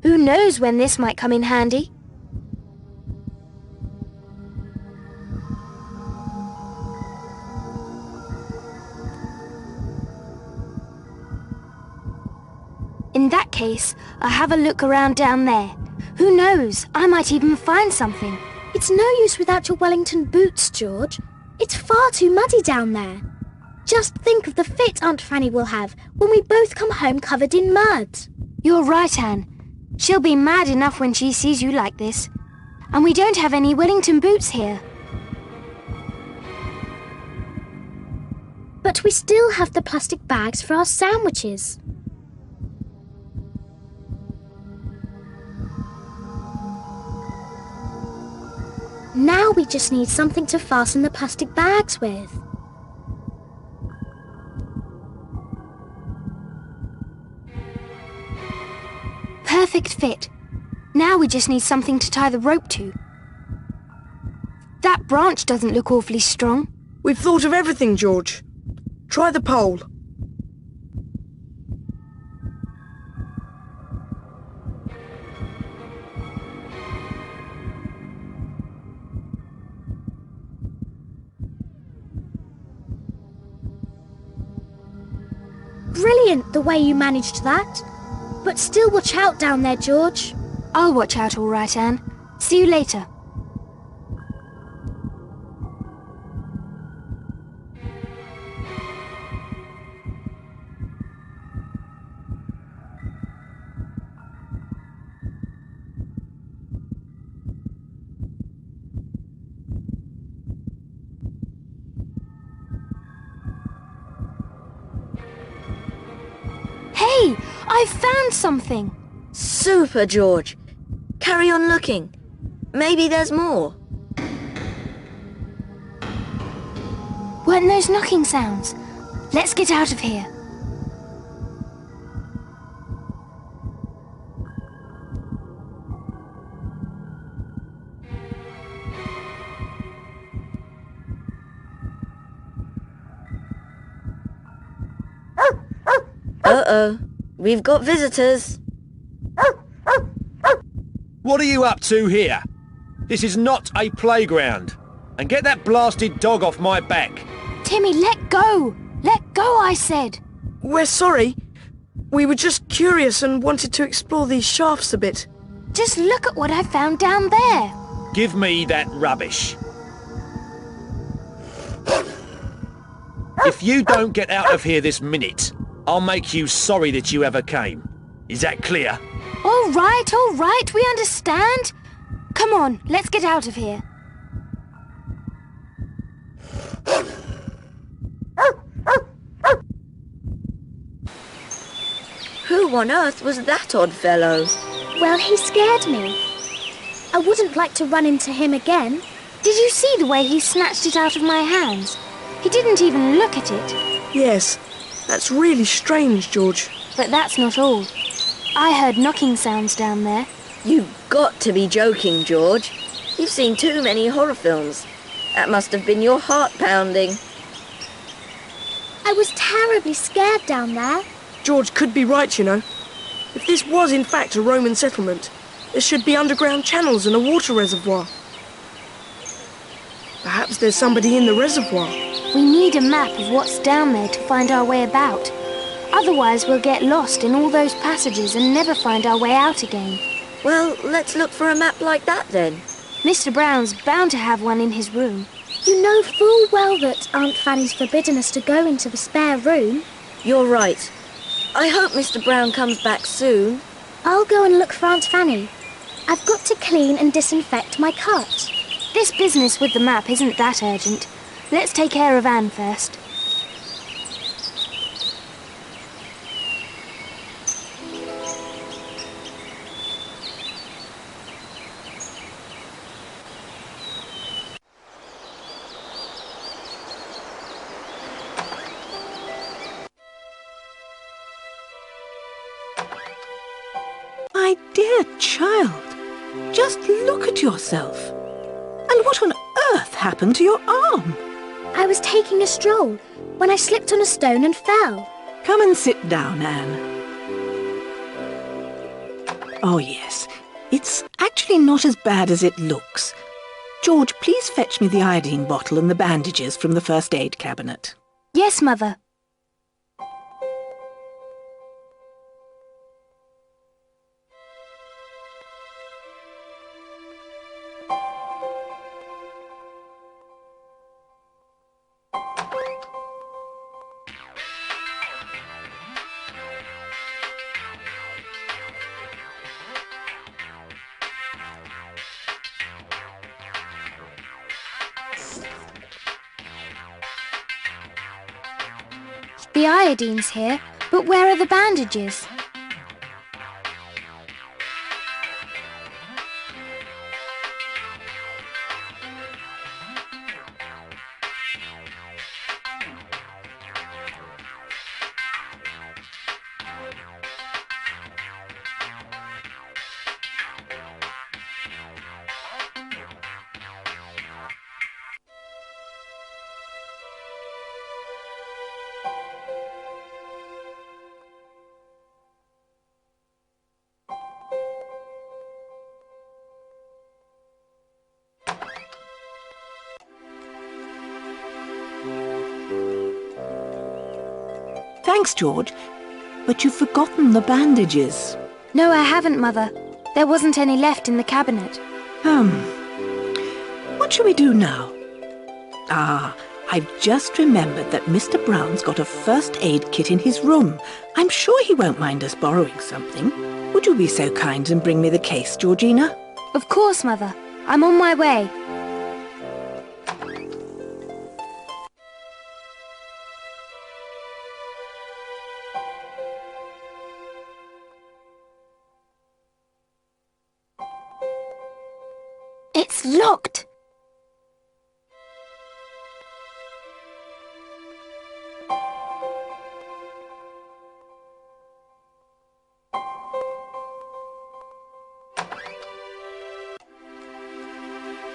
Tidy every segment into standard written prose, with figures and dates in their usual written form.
Who knows when this might come in handy? In that case, I'll have a look around down there. Who knows, I might even find something. It's no use without your Wellington boots, George. It's far too muddy down there. Just think of the fit Aunt Fanny will have when we both come home covered in mud. You're right, Anne. She'll be mad enough when she sees you like this. And we don't have any Wellington boots here. But we still have the plastic bags for our sandwiches. Now we just need something to fasten the plastic bags with. Perfect fit. Now we just need something to tie the rope to. That branch doesn't look awfully strong. We've thought of everything, George. Try the pole. Brilliant the way you managed that. But still watch out down there, George. I'll watch out all right, Anne. See you later. Hey, I've found something. Super, George. Carry on looking. Maybe there's more. Weren't those knocking sounds? Let's get out of here. Uh-oh. We've got visitors. What are you up to here? This is not a playground. And get that blasted dog off my back. Timmy, let go! Let go, I said! We're sorry. We were just curious and wanted to explore these shafts a bit. Just look at what I found down there. Give me that rubbish. If you don't get out of here this minute, I'll make you sorry that you ever came. Is that clear? All right, we understand. Come on, let's get out of here. Who on earth was that odd fellow? Well, he scared me. I wouldn't like to run into him again. Did you see the way he snatched it out of my hands? He didn't even look at it. Yes, that's really strange, George. But that's not all. I heard knocking sounds down there. You've got to be joking, George. You've seen too many horror films. That must have been your heart pounding. I was terribly scared down there. George could be right, you know. If this was in fact a Roman settlement, there should be underground channels and a water reservoir. Perhaps there's somebody in the reservoir. We need a map of what's down there to find our way about. Otherwise we'll get lost in all those passages and never find our way out again. Well, let's look for a map like that then. Mr. Brown's bound to have one in his room. You know full well that Aunt Fanny's forbidden us to go into the spare room. You're right. I hope Mr. Brown comes back soon. I'll go and look for Aunt Fanny. I've got to clean and disinfect my cot. This business with the map isn't that urgent. Let's take care of Anne first. My dear child, just look at yourself. And what on earth happened to your arm? I was taking a stroll when I slipped on a stone and fell. Come and sit down, Anne. Oh, yes. It's actually not as bad as it looks. George, please fetch me the iodine bottle and the bandages from the first aid cabinet. Yes, Mother. The iodine's here, but where are the bandages? Thanks, George. But you've forgotten the bandages. No, I haven't, Mother. There wasn't any left in the cabinet. What shall we do now? Ah, I've just remembered that Mr. Brown's got a first aid kit in his room. I'm sure he won't mind us borrowing something. Would you be so kind and bring me the case, Georgina? Of course, Mother. I'm on my way. It's locked.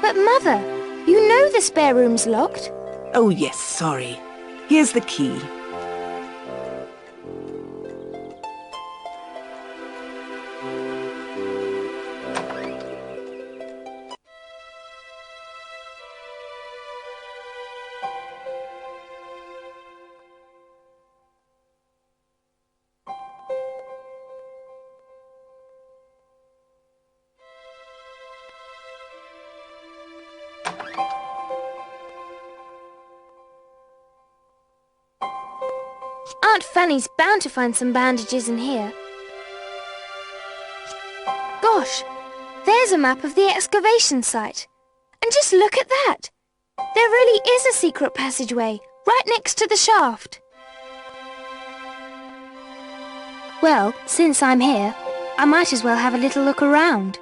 But Mother, you know the spare room's locked. Oh, yes, sorry. Here's the key. Aunt Fanny's bound to find some bandages in here. Gosh, there's a map of the excavation site. And just look at that. There really is a secret passageway right next to the shaft. Well, since I'm here, I might as well have a little look around.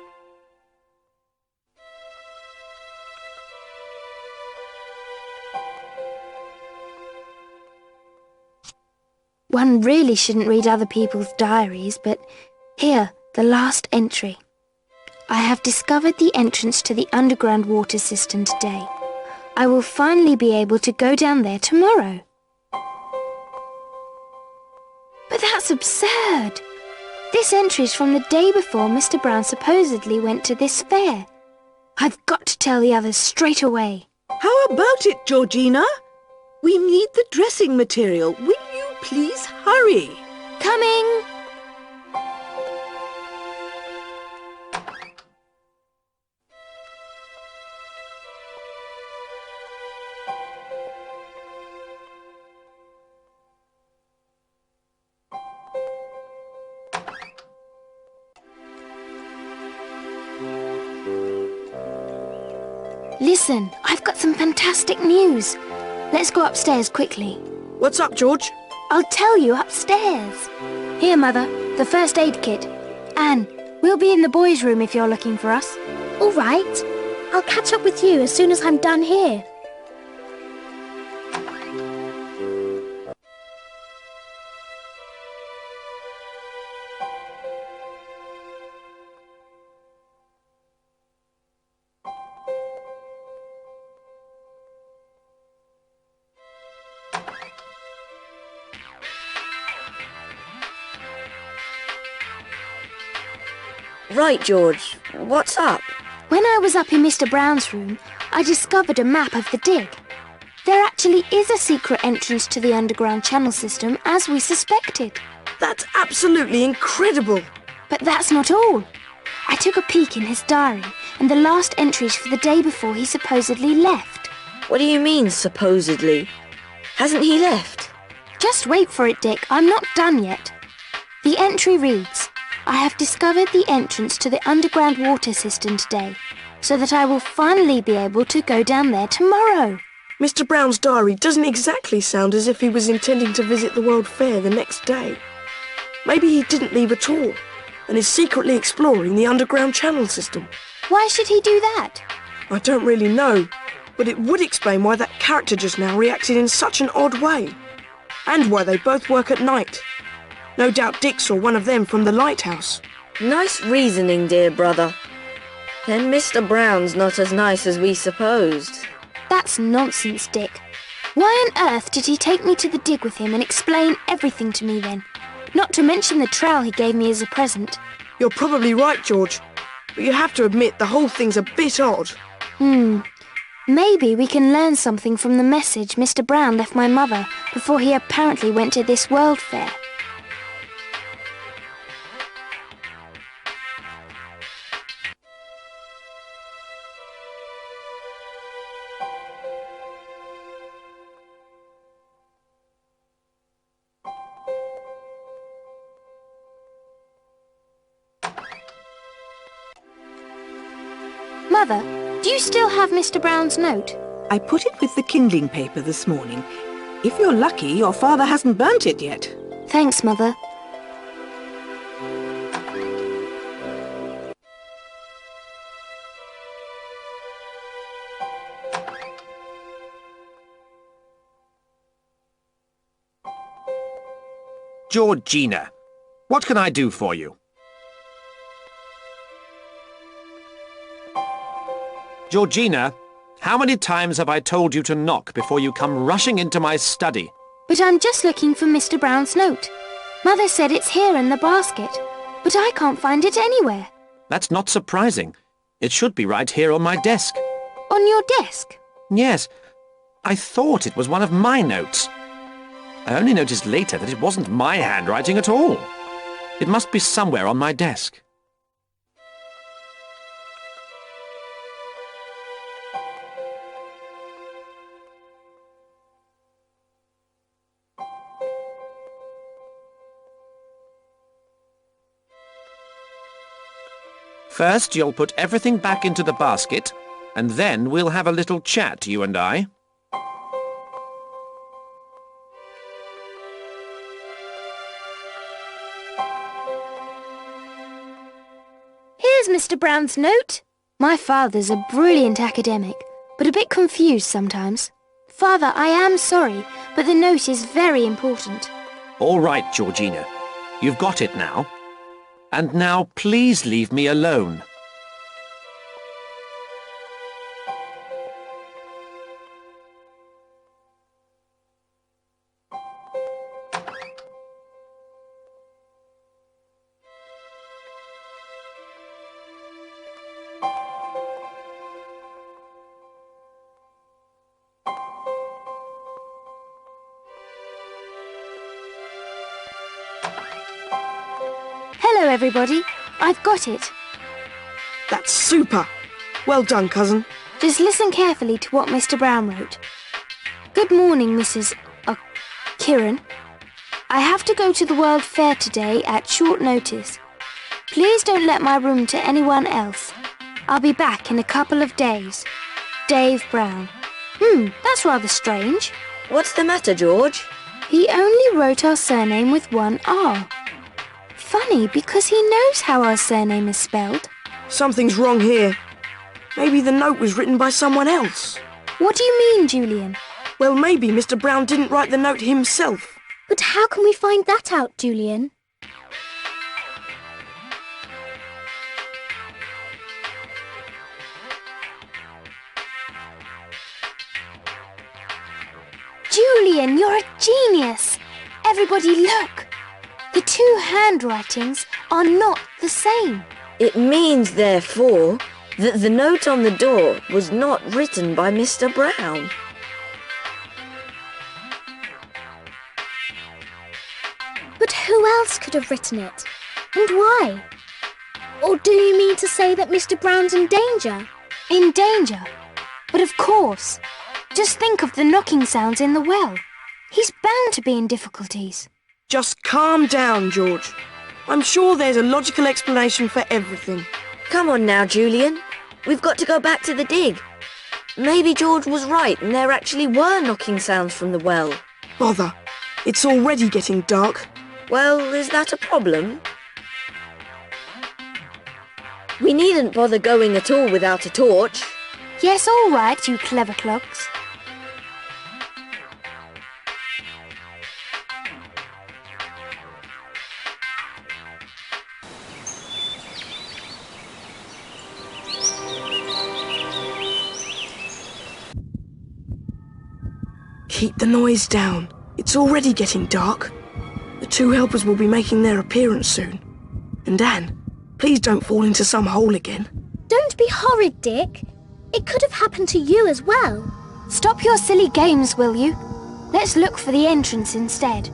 One really shouldn't read other people's diaries, but here, the last entry. I have discovered the entrance to the underground water system today. I will finally be able to go down there tomorrow. But that's absurd. This entry is from the day before Mr. Brown supposedly went to this fair. I've got to tell the others straight away. How about it, Georgina? We need the dressing material. Will you please hurry? Coming! Listen, I've got some fantastic news. Let's go upstairs quickly. What's up, George? I'll tell you upstairs. Here, Mother, the first aid kit. Anne, we'll be in the boys' room if you're looking for us. All right. I'll catch up with you as soon as I'm done here. Right, George. What's up? When I was up in Mr. Brown's room, I discovered a map of the dig. There actually is a secret entrance to the underground channel system, as we suspected. That's absolutely incredible. But that's not all. I took a peek in his diary, and the last entries for the day before he supposedly left. What do you mean, supposedly? Hasn't he left? Just wait for it, Dick. I'm not done yet. The entry reads, I have discovered the entrance to the underground water system today, so that I will finally be able to go down there tomorrow. Mr. Brown's diary doesn't exactly sound as if he was intending to visit the World Fair the next day. Maybe he didn't leave at all, and is secretly exploring the underground channel system. Why should he do that? I don't really know, but it would explain why that character just now reacted in such an odd way. And why they both work at night. No doubt Dick saw one of them from the lighthouse. Nice reasoning, dear brother. Then Mr. Brown's not as nice as we supposed. That's nonsense, Dick. Why on earth did he take me to the dig with him and explain everything to me then? Not to mention the trowel he gave me as a present. You're probably right, George. But you have to admit the whole thing's a bit odd. Maybe we can learn something from the message Mr. Brown left my mother before he apparently went to this World Fair. Mother, do you still have Mr. Brown's note? I put it with the kindling paper this morning. If you're lucky, your father hasn't burnt it yet. Thanks, Mother. Georgina, what can I do for you? Georgina, how many times have I told you to knock before you come rushing into my study? But I'm just looking for Mr. Brown's note. Mother said it's here in the basket, but I can't find it anywhere. That's not surprising. It should be right here on my desk. On your desk? Yes, I thought it was one of my notes. I only noticed later that it wasn't my handwriting at all. It must be somewhere on my desk. First, you'll put everything back into the basket, and then we'll have a little chat, you and I. Here's Mr. Brown's note. My father's a brilliant academic, but a bit confused sometimes. Father, I am sorry, but the note is very important. All right, Georgina. You've got it now. And now please leave me alone. Hello, everybody. I've got it. That's super. Well done, cousin. Just listen carefully to what Mr. Brown wrote. Good morning, Mrs. Kiran. I have to go to the World Fair today at short notice. Please don't let my room to anyone else. I'll be back in a couple of days. Dave Brown. That's rather strange. What's the matter, George? He only wrote our surname with one R. Funny, because he knows how our surname is spelled. Something's wrong here. Maybe the note was written by someone else. What do you mean, Julian? Well, maybe Mr. Brown didn't write the note himself. But how can we find that out, Julian? Julian, you're a genius! Everybody look! The two handwritings are not the same. It means, therefore, that the note on the door was not written by Mr. Brown. But who else could have written it? And why? Or do you mean to say that Mr. Brown's in danger? In danger? But of course. Just think of the knocking sounds in the well. He's bound to be in difficulties. Just calm down, George. I'm sure there's a logical explanation for everything. Come on now, Julian. We've got to go back to the dig. Maybe George was right and there actually were knocking sounds from the well. Bother. It's already getting dark. Well, is that a problem? We needn't bother going at all without a torch. Yes, all right, you clever clogs. Keep the noise down. It's already getting dark. The two helpers will be making their appearance soon. And Anne, please don't fall into some hole again. Don't be horrid, Dick. It could have happened to you as well. Stop your silly games, will you? Let's look for the entrance instead.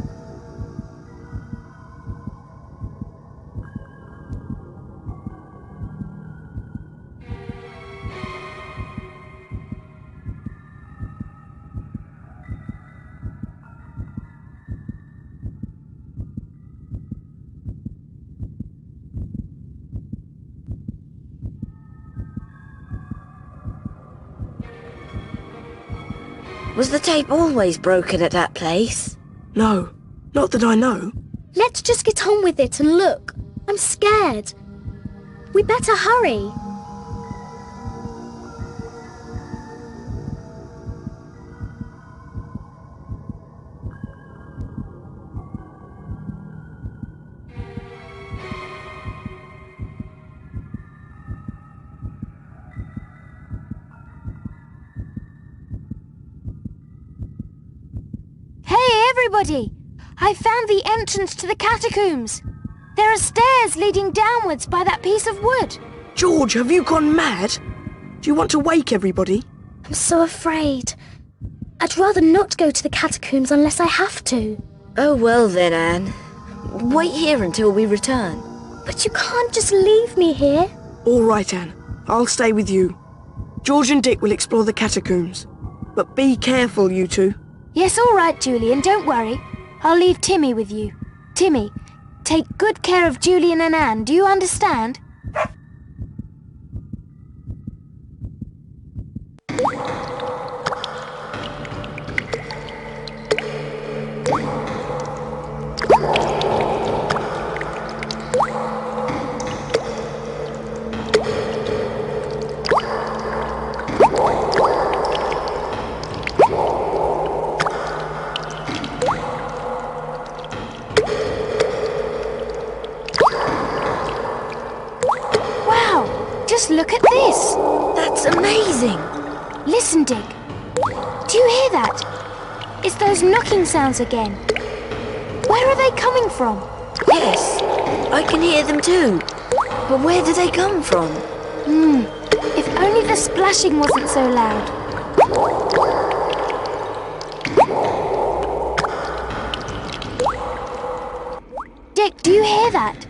Was the tape always broken at that place? No, not that I know. Let's just get on with it and look. I'm scared. We better hurry. Hey, everybody! I found the entrance to the catacombs. There are stairs leading downwards by that piece of wood. George, have you gone mad? Do you want to wake everybody? I'm so afraid. I'd rather not go to the catacombs unless I have to. Oh, well then, Anne. Wait here until we return. But you can't just leave me here. All right, Anne. I'll stay with you. George and Dick will explore the catacombs. But be careful, you two. Yes, all right, Julian, don't worry. I'll leave Timmy with you. Timmy, take good care of Julian and Anne, do you understand? Just look at this. That's amazing. Listen, Dick. Do you hear that? It's those knocking sounds again. Where are they coming from? Yes, I can hear them too. But where do they come from? If only the splashing wasn't so loud. Dick, do you hear that?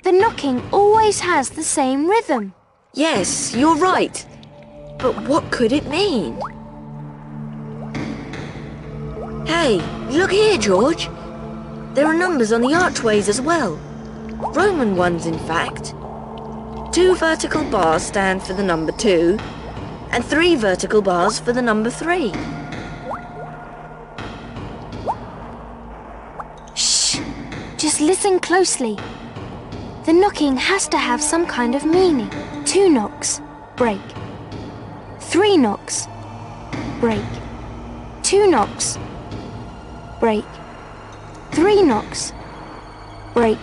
The knocking always has the same rhythm. Yes, you're right. But what could it mean? Hey, look here, George. There are numbers on the archways as well. Roman ones, in fact. 2 vertical bars stand for the number 2, and 3 vertical bars for the number 3. Shh! Just listen closely. The knocking has to have some kind of meaning. 2 knocks, break. 3 knocks, break. 2 knocks, break. 3 knocks, break.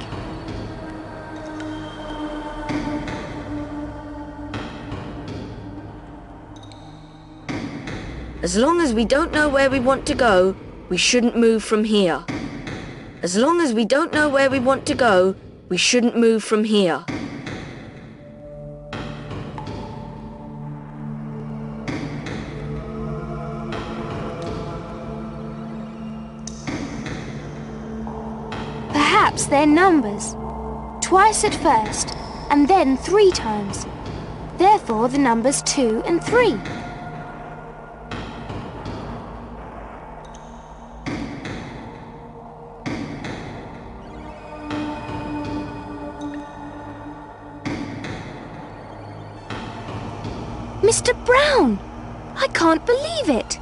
As long as we don't know where we want to go, we shouldn't move from here. As long as we don't know where we want to go, we shouldn't move from here. Perhaps they're numbers. Twice at first, and then 3 times. Therefore, the numbers 2 and 3. Mr. Brown! I can't believe it!